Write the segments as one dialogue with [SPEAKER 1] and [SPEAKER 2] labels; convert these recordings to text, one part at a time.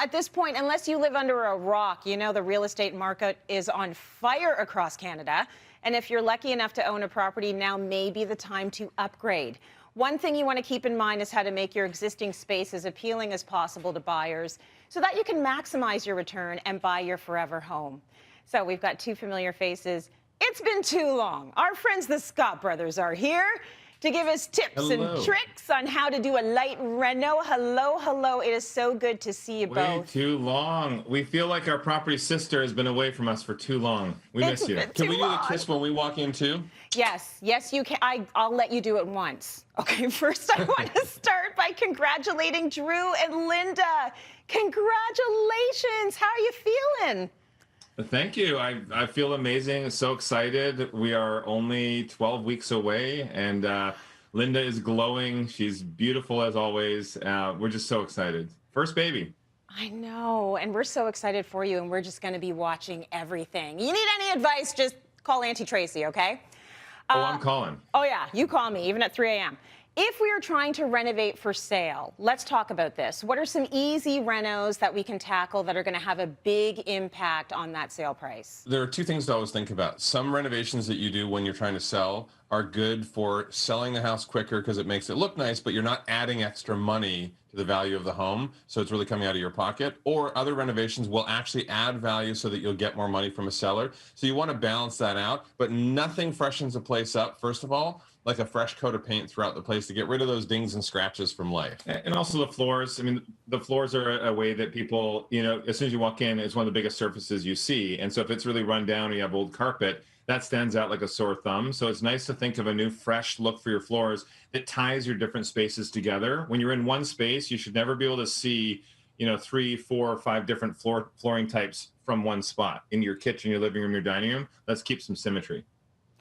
[SPEAKER 1] at this point, unless you live under a rock, the real estate market is on fire across Canada. And if you're lucky enough to own a property, now may be the time to upgrade. One thing you want to keep in mind is how to make your existing space as appealing as possible to buyers so that you can maximize your return and buy your forever home. So we've got two familiar faces. It's been too long. Our friends, the Scott brothers, are here to give us tips and tricks on how to do a light reno. Hello, hello. It is so good to see you both.
[SPEAKER 2] Way too long. We feel like our property sister has been away from us for too long. We miss you.
[SPEAKER 3] Can we do the kiss when we walk in too?
[SPEAKER 1] Yes, yes, you can. I'll let you do it once. Okay, first I want to start by congratulating Drew and Linda. Congratulations. How are you feeling?
[SPEAKER 2] Thank you. I feel amazing. So excited. We are only 12 weeks away, and Linda is glowing. She's beautiful as always. We're just so excited. First baby.
[SPEAKER 1] I know, and we're so excited for you, and we're just going to be watching everything. You need any advice, just call Auntie Tracy, okay?
[SPEAKER 2] I'm calling.
[SPEAKER 1] Oh, yeah, you call me, even at 3 a.m. If we are trying to renovate for sale, let's talk about this. What are some easy renos that we can tackle that are going to have a big impact on that sale price?
[SPEAKER 3] There are two things to always think about. Some renovations that you do when you're trying to sell are good for selling the house quicker because it makes it look nice, but you're not adding extra money to the value of the home, so it's really coming out of your pocket. Or other renovations will actually add value so that you'll get more money from a seller. So you want to balance that out, but nothing freshens a place up, first of all, like a fresh coat of paint throughout the place to get rid of those dings and scratches from life.
[SPEAKER 2] And also the floors. I mean, the floors are a way that people, as soon as you walk in, it's one of the biggest surfaces you see. And so if it's really run down and you have old carpet, that stands out like a sore thumb. So it's nice to think of a new, fresh look for your floors that ties your different spaces together. When you're in one space, you should never be able to see, 3, 4, or 5 different flooring types from one spot in your kitchen, your living room, your dining room. Let's keep some symmetry.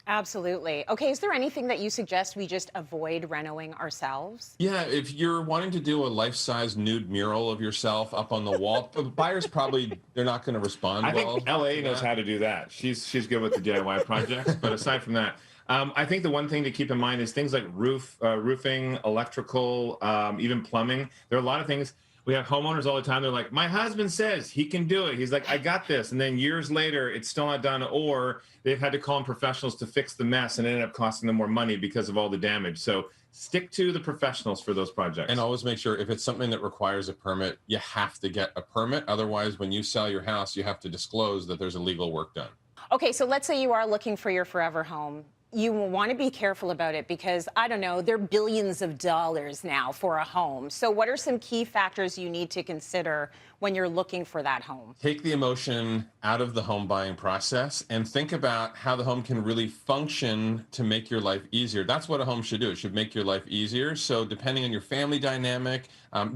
[SPEAKER 1] Absolutely. Okay, is there anything that you suggest we just avoid renoing ourselves?
[SPEAKER 3] Yeah, if you're wanting to do a life-size nude mural of yourself up on the wall, buyers probably, they're not going to respond
[SPEAKER 2] I
[SPEAKER 3] well.
[SPEAKER 2] think LA knows how to do that. She's good with the DIY projects. But aside from that, I think the one thing to keep in mind is things like roofing, electrical, even plumbing. There are a lot of things. We have homeowners all the time. They're like, my husband says he can do it. He's like, I got this. And then years later, it's still not done, or they've had to call in professionals to fix the mess and it ended up costing them more money because of all the damage. So stick to the professionals for those projects.
[SPEAKER 3] And always make sure if it's something that requires a permit, you have to get a permit. Otherwise, when you sell your house, you have to disclose that there's illegal work done.
[SPEAKER 1] Okay, so let's say you are looking for your forever home. You will want to be careful about it because, I don't know, they're billions of dollars now for a home. So what are some key factors you need to consider when you're looking for that home?
[SPEAKER 3] Take the emotion out of the home buying process and think about how the home can really function to make your life easier. That's what a home should do. It should make your life easier. So depending on your family dynamic,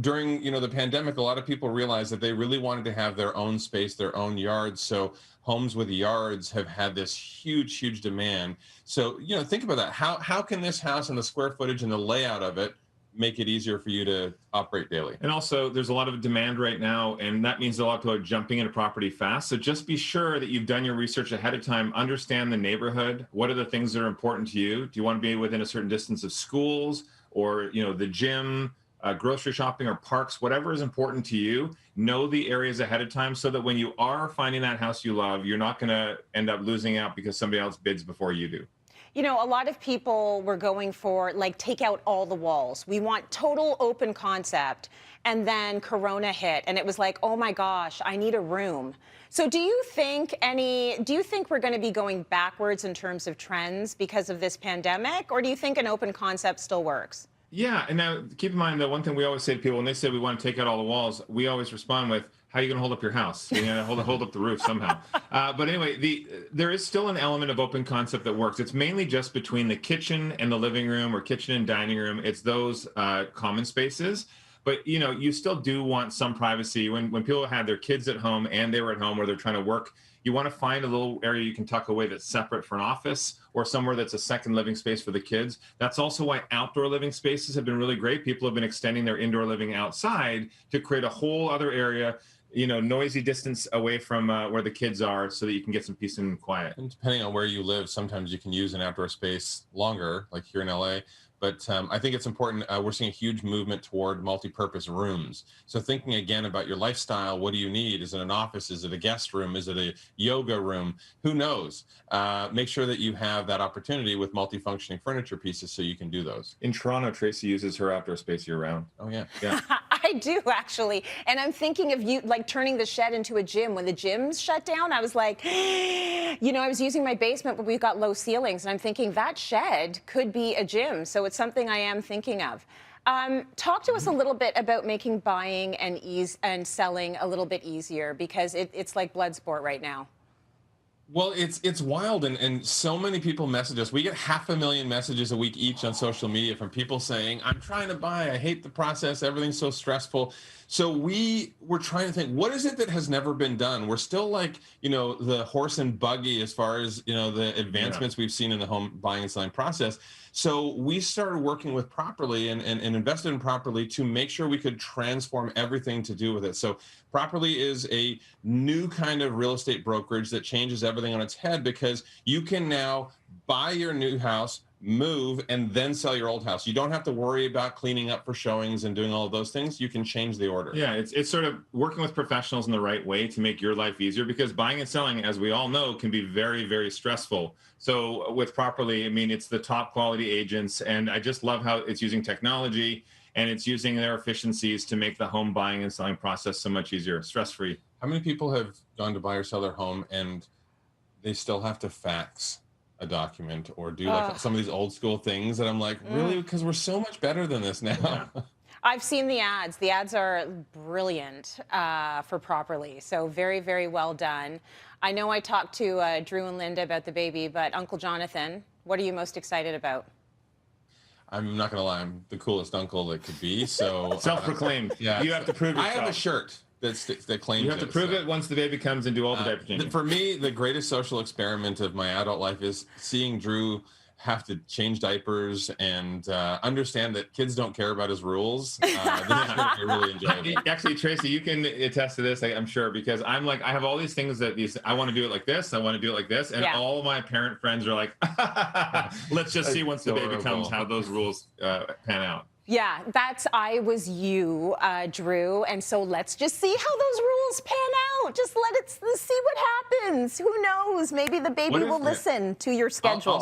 [SPEAKER 3] during the pandemic, a lot of people realized that they really wanted to have their own space, their own yards. So homes with yards have had this huge, huge demand. So, think about that. How can this house and the square footage and the layout of it make it easier for you to operate daily?
[SPEAKER 2] And also, there's a lot of demand right now, and that means a lot of people are jumping into property fast. So just be sure that you've done your research ahead of time, understand the neighborhood. What are the things that are important to you? Do you want to be within a certain distance of schools or, the gym, grocery shopping or parks, whatever is important to you? Know the areas ahead of time so that when you are finding that house you love, you're not going to end up losing out because somebody else bids before you do.
[SPEAKER 1] A lot of people were going for, take out all the walls. We want total open concept. And then Corona hit, and it was like, oh my gosh, I need a room. So do you think we're going to be going backwards in terms of trends because of this pandemic? Or do you think an open concept still works?
[SPEAKER 2] Yeah, and now keep in mind that one thing we always say to people when they say we want to take out all the walls, we always respond with, how are you going to hold up your house? You're going to hold up the roof somehow. But anyway, there is still an element of open concept that works. It's mainly just between the kitchen and the living room or kitchen and dining room. It's those common spaces. But, you still do want some privacy. When people had their kids at home and they were at home or they're trying to work, you want to find a little area you can tuck away that's separate for an office or somewhere that's a second living space for the kids. That's also why outdoor living spaces have been really great. People have been extending their indoor living outside to create a whole other area, noisy distance away from where the kids are so that you can get some peace and quiet.
[SPEAKER 3] And depending on where you live, sometimes you can use an outdoor space longer, like here in LA. But I think it's important. We're seeing a huge movement toward multi-purpose rooms. So thinking again about your lifestyle, what do you need? Is it an office? Is it a guest room? Is it a yoga room? Who knows? Make sure that you have that opportunity with multi-functioning furniture pieces so you can do those.
[SPEAKER 2] In Toronto, Tracy uses her outdoor space year round.
[SPEAKER 3] Oh, yeah.
[SPEAKER 2] Yeah.
[SPEAKER 1] I do, actually. And I'm thinking of you, like, turning the shed into a gym. When the gyms shut down, I was like, you know, I was using my basement, but we've got low ceilings. And I'm thinking that shed could be a gym. So it's something I am thinking of. Talk to us a little bit about making buying and selling a little bit easier, because it's like blood sport right now.
[SPEAKER 3] Well, it's wild, and so many people message us. We get 500,000 messages a week each on social media from people saying, I'm trying to buy, I hate the process, everything's so stressful. So we're trying to think, what is it that has never been done? We're still like, you know, the horse and buggy as far as, you know, the advancements we've seen in the home buying and selling process. So we started working with Properly and invested in Properly to make sure we could transform everything to do with it. So Properly is a new kind of real estate brokerage that changes everything on its head, because you can now buy your new house, move, and then sell your old house. You don't have to worry about cleaning up for showings and doing all of those things. You can change the order.
[SPEAKER 2] Yeah, it's sort of working with professionals in the right way to make your life easier, because buying and selling, as we all know, can be very, very stressful. So with Properly, I mean, it's the top quality agents, and I just love how it's using technology and it's using their efficiencies to make the home buying and selling process so much easier, stress-free.
[SPEAKER 3] How many people have gone to buy or sell their home and they still have to fax a document or do like some of these old school things that I'm like, really? Because we're so much better than this now.
[SPEAKER 2] Yeah.
[SPEAKER 1] I've seen the ads. The ads are brilliant for Properly. So very, very well done. I know I talked to Drew and Linda about the baby, but Uncle Jonathan, what are you most excited about?
[SPEAKER 3] I'm not gonna lie, I'm the coolest uncle that could be. So
[SPEAKER 2] Self-proclaimed.
[SPEAKER 3] yeah,
[SPEAKER 2] You have to prove yourself.
[SPEAKER 3] I have a shirt that claims
[SPEAKER 2] You have to prove it once the baby comes and do all the diaper changing.
[SPEAKER 3] For me, the greatest social experiment of my adult life is seeing Drew have to change diapers and understand that kids don't care about his rules. This is going to be really enjoyable.
[SPEAKER 2] Actually, Tracy, you can attest to this, I'm sure, because I'm like, I have all these things that I want to do it like this, I want to do it like this, and all of my parent friends are like, let's just see once the baby comes how those rules pan out.
[SPEAKER 1] Yeah, I was you, Drew, and so let's just see how those rules pan out. Just let's see what happens. Who knows? Maybe the baby will listen to your schedule.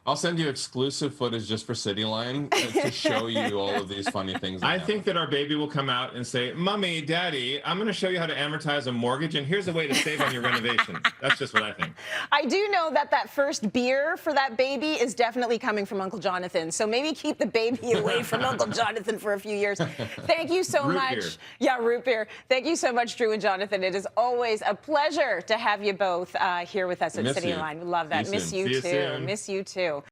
[SPEAKER 3] I'll send you exclusive footage just for Cityline to show you all of these funny things.
[SPEAKER 2] I think that our baby will come out and say, Mommy, Daddy, I'm going to show you how to amortize a mortgage, and here's a way to save on your renovations. That's just what I think.
[SPEAKER 1] I do know that first beer for that baby is definitely coming from Uncle Jonathan, so maybe keep the baby away from Uncle Jonathan for a few years. Thank you so much.
[SPEAKER 2] Beer.
[SPEAKER 1] Yeah, root beer. Thank you so much, Drew and Jonathan. It is always a pleasure to have you both here with us at Cityline. We love that. Miss you too. Miss you too.